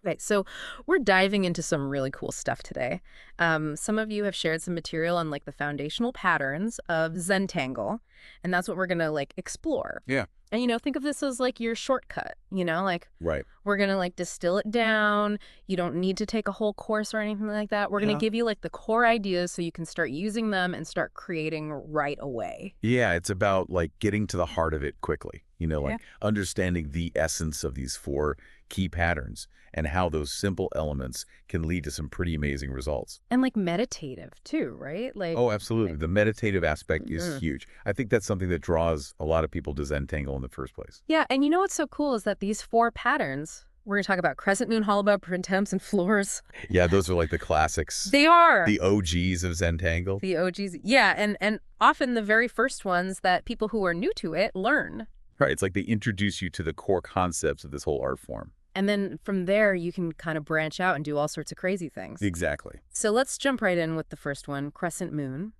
Okay, so we're diving into some really cool stuff today. Some of you have shared some material on like the foundational patterns of Zentangle, and that's what we're gonna like explore. Yeah. And think of this as like your shortcut, like Right. we're gonna like distill it down. You don't need to take a whole course or anything like that. We're gonna Yeah. give you like the core ideas so you can start using them and start creating right away. Yeah, it's about like getting to the heart of it quickly, Yeah. like understanding the essence of these four key patterns and how those simple elements can lead to some pretty amazing results. And like meditative too, right? Like, Oh, absolutely. The meditative aspect is mm. huge. I think that's something that draws a lot of people to Zentangle in the first place. Yeah, and what's so cool is that these four patterns, we're going to talk about Crescent Moon, Holibaugh, Printemps, and Florz. Yeah, those are like the classics, They are the OGs of Zentangle. the OGs. Yeah, and often the very first ones that people who are new to it learn. Right, it's like they introduce you to the core concepts of this whole art form. And then from there, you can kind of branch out and do all sorts of crazy things. Exactly. So let's jump right in with the first one, Crescent Moon.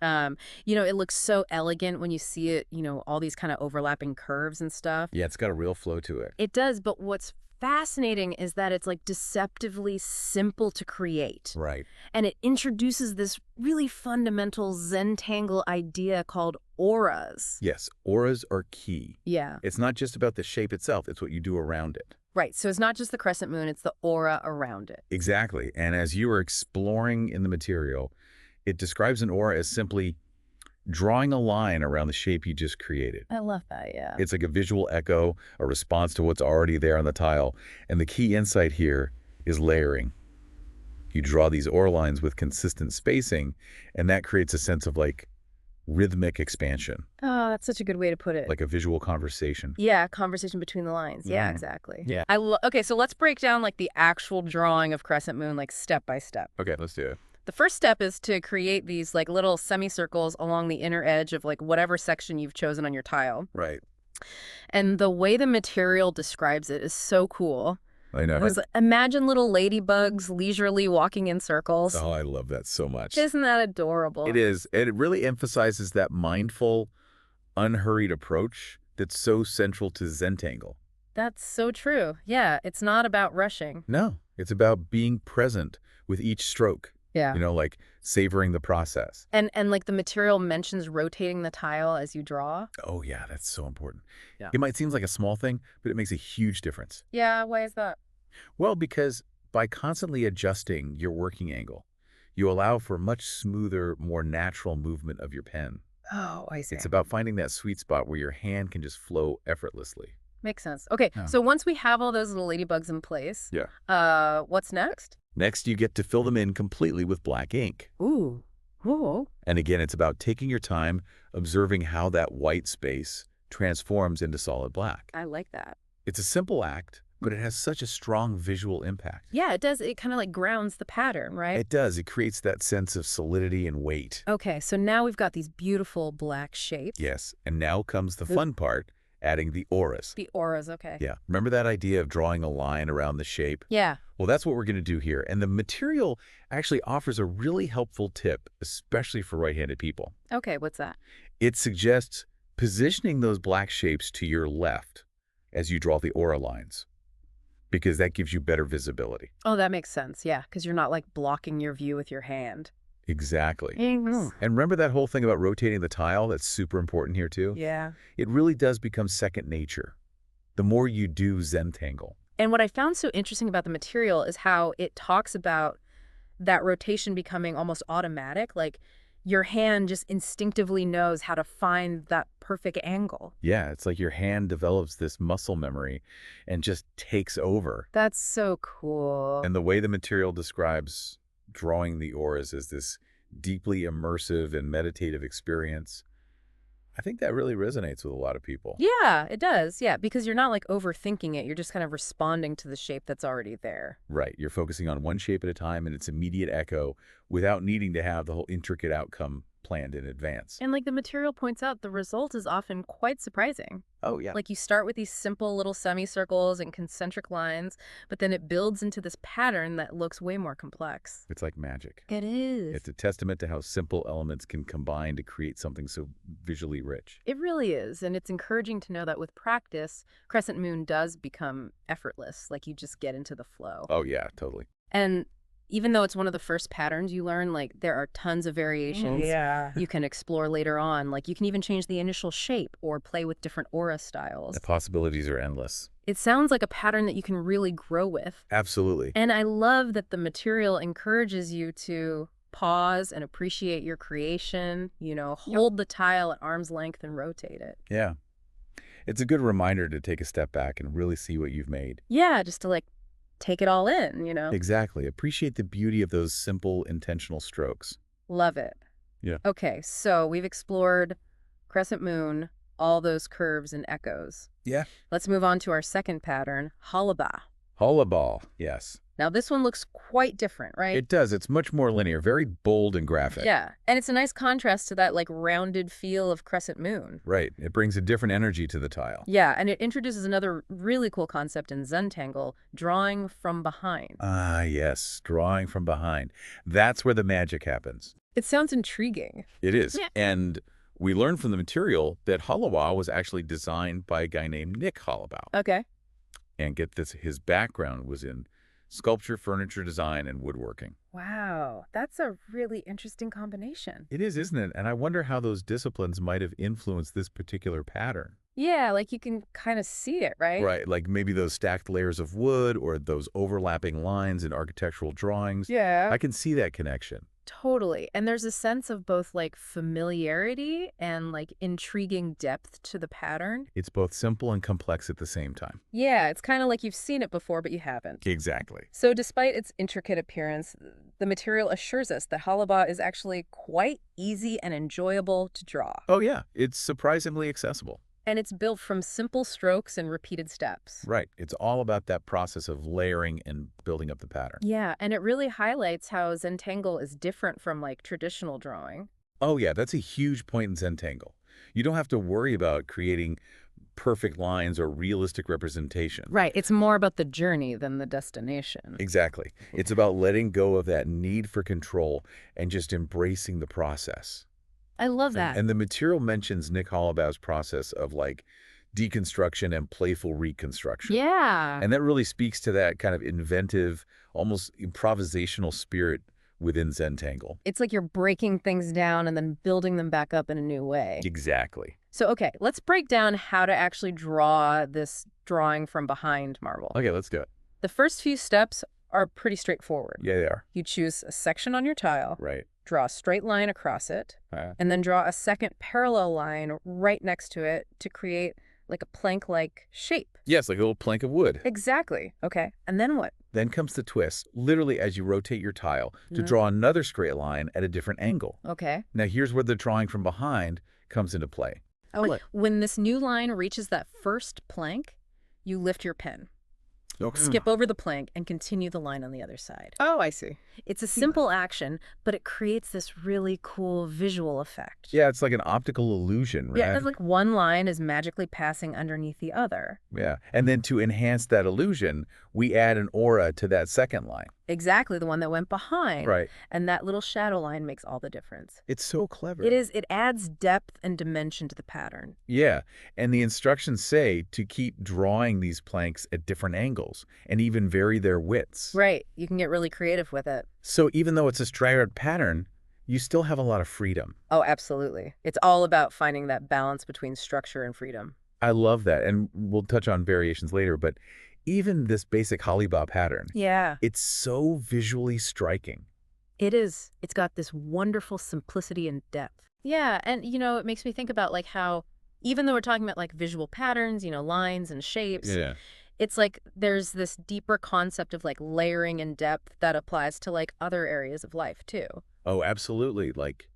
It looks so elegant when you see it, all these kind of overlapping curves and stuff. Yeah, it's got a real flow to it. It does, but what's fascinating is that it's like deceptively simple to create. Right. And it introduces this really fundamental Zentangle idea called auras. Yes, auras are key. Yeah. It's not just about the shape itself, it's what you do around it. Right. So it's not just the crescent moon, it's the aura around it. Exactly. And as you are exploring in the material, it describes an aura as simply drawing a line around the shape you just created. I love that, yeah. It's like a visual echo, a response to what's already there on the tile. And the key insight here is layering. You draw these aura lines with consistent spacing, and that creates a sense of like rhythmic expansion, Oh, that's such a good way to put it. like a visual conversation. Yeah, conversation between the lines. Yeah, Mhm. exactly. Yeah. Okay, so let's break down like the actual drawing of crescent moon, like step by step. Okay, let's do it. The first step is to create these like little semicircles along the inner edge of like whatever section you've chosen on your tile. Right. And the way the material describes it is so cool. I know. It was imagine little ladybugs leisurely walking in circles. Oh, I love that so much. Isn't that adorable? It is. And it really emphasizes that mindful, unhurried approach that's so central to Zentangle. That's so true. Yeah, it's not about rushing. No, it's about being present with each stroke, Yeah. like savoring the process. And like the material mentions rotating the tile as you draw. Oh, yeah, that's so important. Yeah. It might seem like a small thing, but it makes a huge difference. Yeah, why is that? Well, because by constantly adjusting your working angle, you allow for much smoother, more natural movement of your pen. Oh, I see. It's about finding that sweet spot where your hand can just flow effortlessly. Makes sense. Okay, Yeah. so once we have all those little ladybugs in place, what's next? Next, you get to fill them in completely with black ink. Ooh. Ooh. And again, it's about taking your time, observing how that white space transforms into solid black. I like that. It's a simple act, but it has such a strong visual impact. Yeah, it does. It kind of like grounds the pattern, right? It does. It creates that sense of solidity and weight. Okay, so now we've got these beautiful black shapes. Yes, and now comes the fun part, adding the auras. The auras, okay. Yeah, remember that idea of drawing a line around the shape? Yeah. Well, that's what we're going to do here. And the material actually offers a really helpful tip, especially for right-handed people. Okay, what's that? It suggests positioning those black shapes to your left as you draw the aura lines, because that gives you better visibility. Oh, that makes sense. Yeah, because you're not like blocking your view with your hand. Exactly. Mm. And remember that whole thing about rotating the tile? That's super important here too. Yeah. It really does become second nature the more you do Zentangle. And what I found so interesting about the material is how it talks about that rotation becoming almost automatic. Like your hand just instinctively knows how to find that perfect angle. Yeah, it's like your hand develops this muscle memory and just takes over. That's so cool. And the way the material describes drawing the auras as this deeply immersive and meditative experience, I think that really resonates with a lot of people. Yeah, it does. Yeah, because you're not like overthinking it. You're just kind of responding to the shape that's already there. Right. You're focusing on one shape at a time and its immediate echo without needing to have the whole intricate outcome planned in advance. And like the material points out, the result is often quite surprising. Oh, yeah. Like you start with these simple little semicircles and concentric lines, but then it builds into this pattern that looks way more complex. It's like magic. It is. It's a testament to how simple elements can combine to create something so visually rich. It really is, and it's encouraging to know that with practice, Crescent Moon does become effortless, like you just get into the flow. Oh, yeah, totally. And even though it's one of the first patterns you learn, like there are tons of variations you can explore later on. Like you can even change the initial shape or play with different aura styles. The possibilities are endless. It sounds like a pattern that you can really grow with. Absolutely. And I love that the material encourages you to pause and appreciate your creation, hold the tile at arm's length and rotate it. Yeah. It's a good reminder to take a step back and really see what you've made. Yeah, just to like take it all in, Exactly. Appreciate the beauty of those simple, intentional strokes. Love it. Yeah. Okay, so we've explored Crescent Moon, all those curves and echoes. Yeah. Let's move on to our second pattern, Holibaugh. Holibaugh, yes. Now this one looks quite different, right? It does. It's much more linear, very bold and graphic. Yeah, and it's a nice contrast to that like rounded feel of Crescent Moon. Right. It brings a different energy to the tile. Yeah, and it introduces another really cool concept in Zentangle, drawing from behind. Ah, yes. Drawing from behind. That's where the magic happens. It sounds intriguing. It is. Yeah. And we learned from the material that Holibaugh was actually designed by a guy named Nick Holibaugh. Okay. And get this, his background was in sculpture, furniture design, and woodworking. Wow, that's a really interesting combination. It is, isn't it? And I wonder how those disciplines might have influenced this particular pattern. Yeah, like you can kind of see it, right? Right, like maybe those stacked layers of wood or those overlapping lines in architectural drawings. Yeah. I can see that connection. Totally. And there's a sense of both like familiarity and like intriguing depth to the pattern. It's both simple and complex at the same time. Yeah, it's kind of like you've seen it before, but you haven't. Exactly. So despite its intricate appearance, the material assures us that Holibaugh is actually quite easy and enjoyable to draw. Oh, yeah. It's surprisingly accessible. And it's built from simple strokes and repeated steps. Right. It's all about that process of layering and building up the pattern. Yeah, and it really highlights how Zentangle is different from like traditional drawing. Oh, yeah. That's a huge point in Zentangle. You don't have to worry about creating perfect lines or realistic representation. Right. It's more about the journey than the destination. Exactly. It's about letting go of that need for control and just embracing the process. I love that. And the material mentions Nick Holibaugh's process of like deconstruction and playful reconstruction. Yeah. And that really speaks to that kind of inventive, almost improvisational spirit within Zentangle. It's like you're breaking things down and then building them back up in a new way. Exactly. So, okay, let's break down how to actually draw this drawing from behind marble. Okay, let's do it. The first few steps are pretty straightforward. Yeah, they are. You choose a section on your tile, Right. draw a straight line across it, and then draw a second parallel line right next to it to create like a plank-like shape. Yes, like a little plank of wood. Exactly. Okay, and then what? Then comes the twist, literally as you rotate your tile, to draw another straight line at a different angle. Okay. Now here's where the drawing from behind comes into play. Oh, when this new line reaches that first plank, you lift your pen. Skip over the plank and continue the line on the other side. Oh, I see. It's a simple action, but it creates this really cool visual effect. Yeah, it's like an optical illusion, right? Yeah, it's like one line is magically passing underneath the other. Yeah. And then to enhance that illusion, we add an aura to that second line. Exactly, the one that went behind. Right. And that little shadow line makes all the difference. It's so clever. It is. It adds depth and dimension to the pattern. Yeah. And the instructions say to keep drawing these planks at different angles and even vary their widths. Right. You can get really creative with it. So even though it's a striated pattern, you still have a lot of freedom. Oh, absolutely. It's all about finding that balance between structure and freedom. I love that. And we'll touch on variations later, but even this basic Holibaugh pattern, Yeah. it's so visually striking. It is. It's got this wonderful simplicity and depth. Yeah, and it makes me think about like how even though we're talking about like visual patterns, lines and shapes, Yeah. it's like there's this deeper concept of like layering and depth that applies to like other areas of life too. Oh, absolutely. Like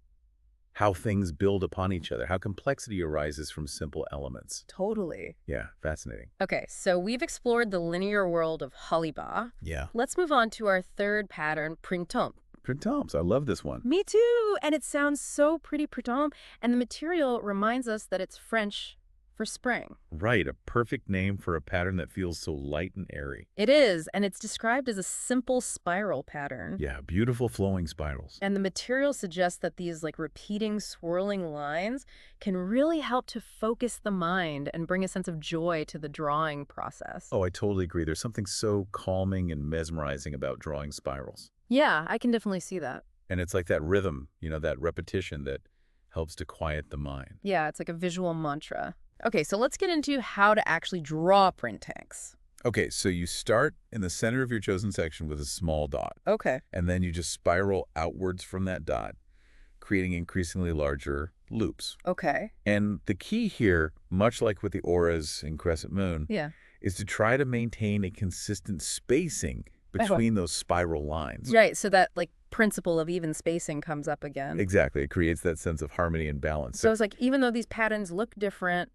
how things build upon each other, how complexity arises from simple elements. Totally. Yeah, fascinating. Okay, so we've explored the linear world of Holibaugh. Yeah. Let's move on to our third pattern, Printemps. Printemps. I love this one. Me too! And it sounds so pretty, Printemps, and the material reminds us that it's French for spring. Right, a perfect name for a pattern that feels so light and airy. It is, and it's described as a simple spiral pattern. Yeah, beautiful flowing spirals. And the material suggests that these repeating swirling lines can really help to focus the mind and bring a sense of joy to the drawing process. Oh, I totally agree. There's something so calming and mesmerizing about drawing spirals. Yeah, I can definitely see that. And it's like that rhythm, that repetition that helps to quiet the mind. Yeah, it's like a visual mantra. Okay, so let's get into how to actually draw Printemps. Okay, so you start in the center of your chosen section with a small dot. Okay. And then you just spiral outwards from that dot, creating increasingly larger loops. Okay. And the key here, much like with the auras in Crescent Moon, Yeah. is to try to maintain a consistent spacing between those spiral lines. Right, so that principle of even spacing comes up again. Exactly. It creates that sense of harmony and balance. So it's even though these patterns look different,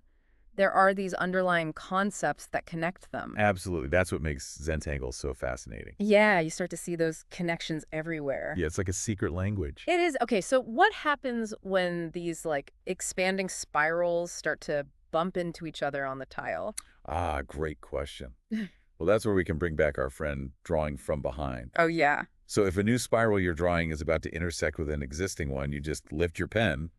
there are these underlying concepts that connect them. Absolutely. That's what makes Zentangle so fascinating. Yeah, you start to see those connections everywhere. Yeah, it's like a secret language. It is. Okay, so what happens when these expanding spirals start to bump into each other on the tile? Ah, great question. Well, that's where we can bring back our friend drawing from behind. Oh, yeah. So if a new spiral you're drawing is about to intersect with an existing one, you just lift your pen,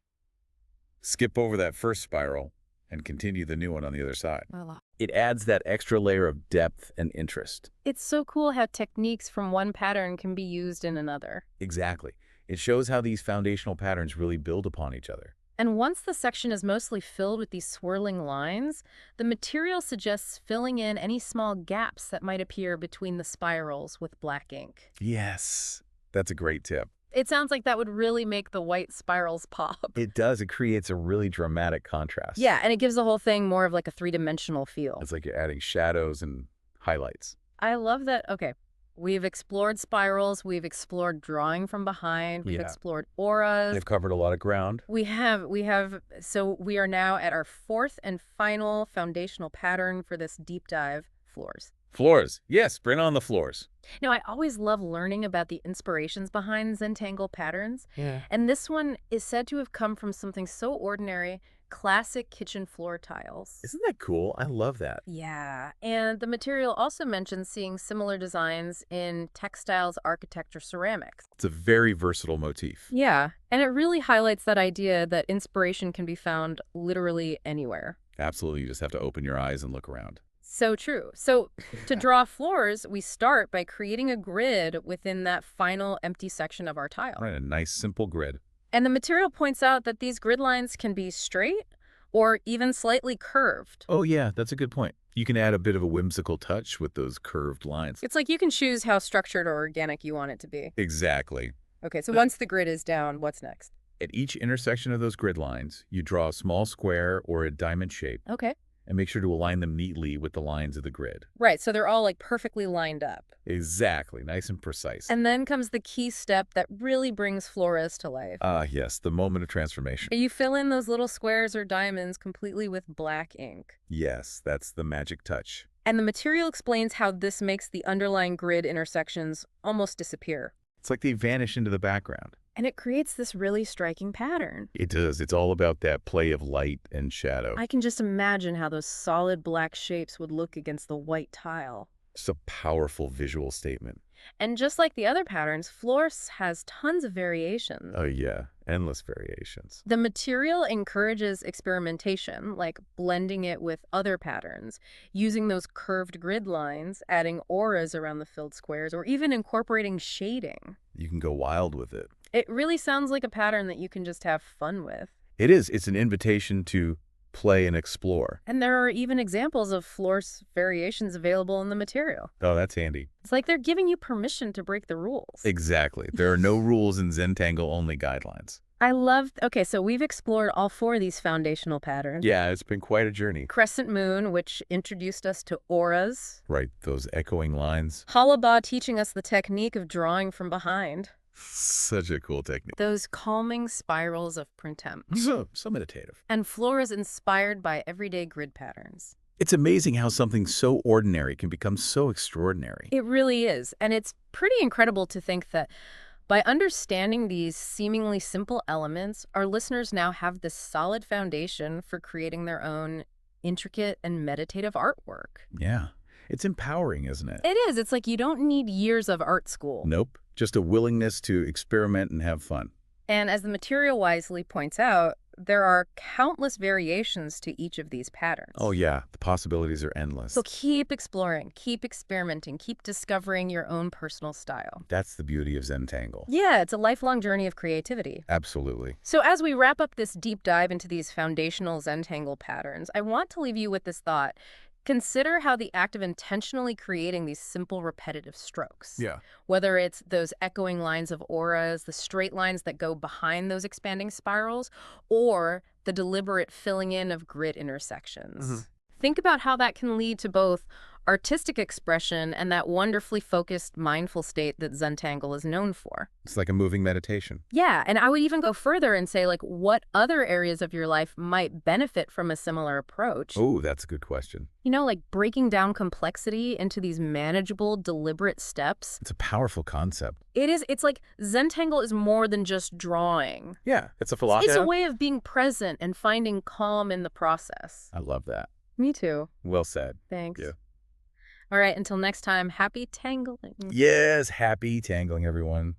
skip over that first spiral, and continue the new one on the other side. Voila. It adds that extra layer of depth and interest. It's so cool how techniques from one pattern can be used in another. Exactly. It shows how these foundational patterns really build upon each other. And once the section is mostly filled with these swirling lines, the material suggests filling in any small gaps that might appear between the spirals with black ink. Yes, that's a great tip. It sounds like that would really make the white spirals pop. It does. It creates a really dramatic contrast. Yeah, and it gives the whole thing more of a three-dimensional feel. It's like you're adding shadows and highlights. I love that. Okay, we've explored spirals, we've explored drawing from behind, we've explored auras. They've covered a lot of ground. We have. So we are now at our fourth and final foundational pattern for this deep dive, Florz. Florz. Yes, bring on the Florz. Now, I always love learning about the inspirations behind Zentangle patterns. Yeah. And this one is said to have come from something so ordinary, classic kitchen floor tiles. Isn't that cool? I love that. Yeah, and the material also mentions seeing similar designs in textiles, architecture, ceramics. It's a very versatile motif. Yeah, and it really highlights that idea that inspiration can be found literally anywhere. Absolutely. You just have to open your eyes and look around. So true. So to draw Florz, we start by creating a grid within that final empty section of our tile. Right, a nice simple grid. And the material points out that these grid lines can be straight or even slightly curved. Oh, yeah, that's a good point. You can add a bit of a whimsical touch with those curved lines. It's like you can choose how structured or organic you want it to be. Exactly. Okay, so once the grid is down, what's next? At each intersection of those grid lines, you draw a small square or a diamond shape Okay. and make sure to align them neatly with the lines of the grid. Right, so they're all perfectly lined up. Exactly, nice and precise. And then comes the key step that really brings Florz to life. Yes, the moment of transformation. You fill in those little squares or diamonds completely with black ink. Yes, that's the magic touch. And the material explains how this makes the underlying grid intersections almost disappear. It's like they vanish into the background. And it creates this really striking pattern. It does. It's all about that play of light and shadow. I can just imagine how those solid black shapes would look against the white tile. It's a powerful visual statement. And just like the other patterns, Florz has tons of variations. Oh, yeah. Endless variations. The material encourages experimentation, like blending it with other patterns, using those curved grid lines, adding auras around the filled squares, or even incorporating shading. You can go wild with it. It really sounds like a pattern that you can just have fun with. It is. It's an invitation to play and explore. And there are even examples of Florz variations available in the material. Oh, that's handy. It's like they're giving you permission to break the rules. Exactly. There are no rules in Zentangle, only guidelines. Okay, so we've explored all four of these foundational patterns. Yeah, it's been quite a journey. Crescent Moon, which introduced us to auras. Right, those echoing lines. Holibaugh teaching us the technique of drawing from behind. Such a cool technique. Those calming spirals of Printemps. So meditative. And Florz inspired by everyday grid patterns. It's amazing how something so ordinary can become so extraordinary. It really is. And it's pretty incredible to think that By understanding these seemingly simple elements, our listeners now have this solid foundation for creating their own intricate and meditative artwork. Yeah. It's empowering, isn't it? It is. It's like you don't need years of art school. Nope. Just a willingness to experiment and have fun. And as the material wisely points out, there are countless variations to each of these patterns. Oh, yeah. The possibilities are endless. So keep exploring, keep experimenting, keep discovering your own personal style. That's the beauty of Zentangle. Yeah, it's a lifelong journey of creativity. Absolutely. So as we wrap up this deep dive into these foundational Zentangle patterns, I want to leave you with this thought. Consider how the act of intentionally creating these simple, repetitive strokes, Yeah. whether it's those echoing lines of auras, the straight lines that go behind those expanding spirals, or the deliberate filling in of grid intersections. Think about how that can lead to both artistic expression and that wonderfully focused, mindful state that Zentangle is known for. It's like a moving meditation. Yeah, and I would even go further and say, like, what other areas of your life might benefit from a similar approach? Oh, that's a good question. You know, like breaking down complexity into these manageable, deliberate steps. It's a powerful concept. It is, it's like Zentangle is more than just drawing. Yeah, it's a philosophy. It's a way of being present and finding calm in the process. I love that. Me too. Well said. Thanks. Yeah. All right, until next time, happy tangling. Yes, happy tangling, everyone.